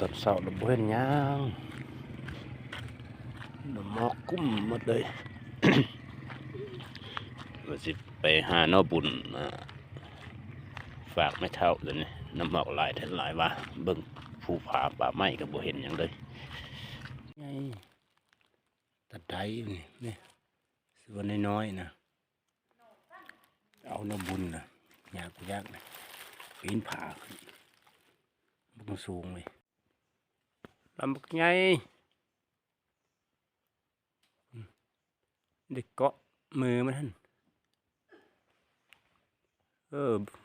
อนเช้าเราบ่เห็นหยังน้ำหมอกกุ้มหมดเลย ว่าสิไปหาหน้อบุญฝากไม่เท่าเลยนี่น้ำหมอกหลายแท่นหลายว่าเบิ่งภูผาป่าไม้ก็บ่เห็นหยังเลยไงตะไดนี่ส่วนน้อยๆนะเอาหน้อบุญนะยากยากนะปีนผาขึ้นมันสูงเลยลำบากไงเด็กเกาะมือมันท่าน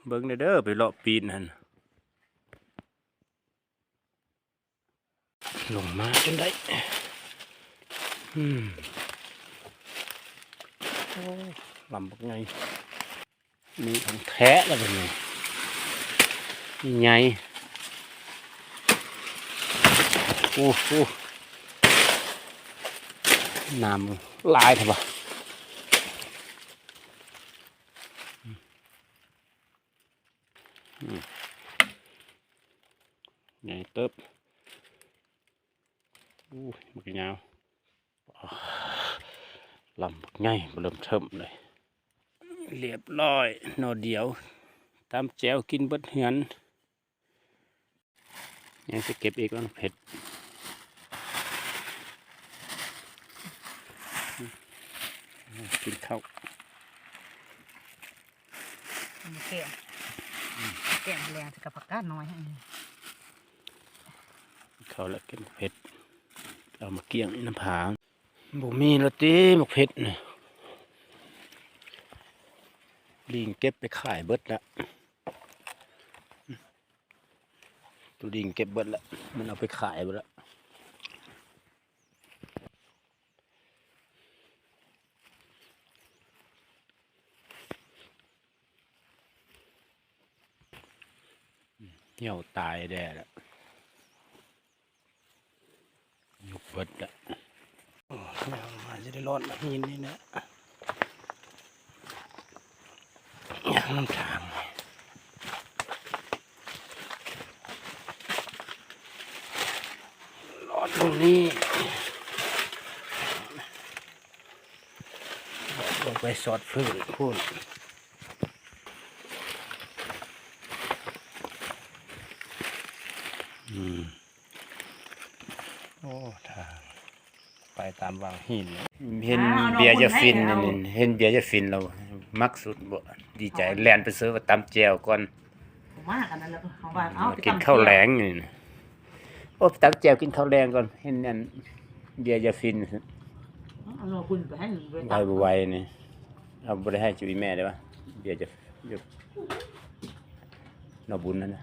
เบิ่งเด้อไปเลาะปีนนั่นลงมาจนได้โอ้ลำบากไงมีของแท้แล้วเป็นไงนี่ไงโอ้โหน้ำลายเถอะบ่ใหญ่เติบมันก็ยาวลำง่ายเริ่มเทิมเลยเรียบร้อยหน่อเดียวตามแจวกินเบิดเหือนยังจะเก็บอีกแล้วเผ็ดกินข้าวแกงแรงกับผักกาดน้อยให้ข้าวแล้วเก็บเผ็ดเอามาเกี่ยงน้ำผางบ่มีแล้วตีหมกเผ็ดเนี่ยลิงเก็บไปขายเบิดแล้วตัวลิงเก็บเบิดแล้วมันเอาไปขายเบิดแล้วเหี่ยวตายแด่แล้วยุบเบิดแล้วมาจะได้รอดมาหินนี่นะอย่างน้ำทางรอดตรงนี้ลงไปสอดพื้นพูดโอ้ทางไปตามวางหินเห็นเบียร์จะฟินนี่เห็นเบียร์จะฟินเรามักสุดบ่ดีใจแล่นไปซื้อว่าตำแจวก่อนมากอันนั้นแล้วเขาว่าเอากินข้าวแลงนี่โอ้ตำแจวกินข้าวแลงก่อนเห็นนั่นเบียร์จะฟินเอาหน่อบุญไปให้ไวนี่เอาบ่ได้ให้จุยแม่ได้ปะเบียร์จะหน่อบุญนั่นนะ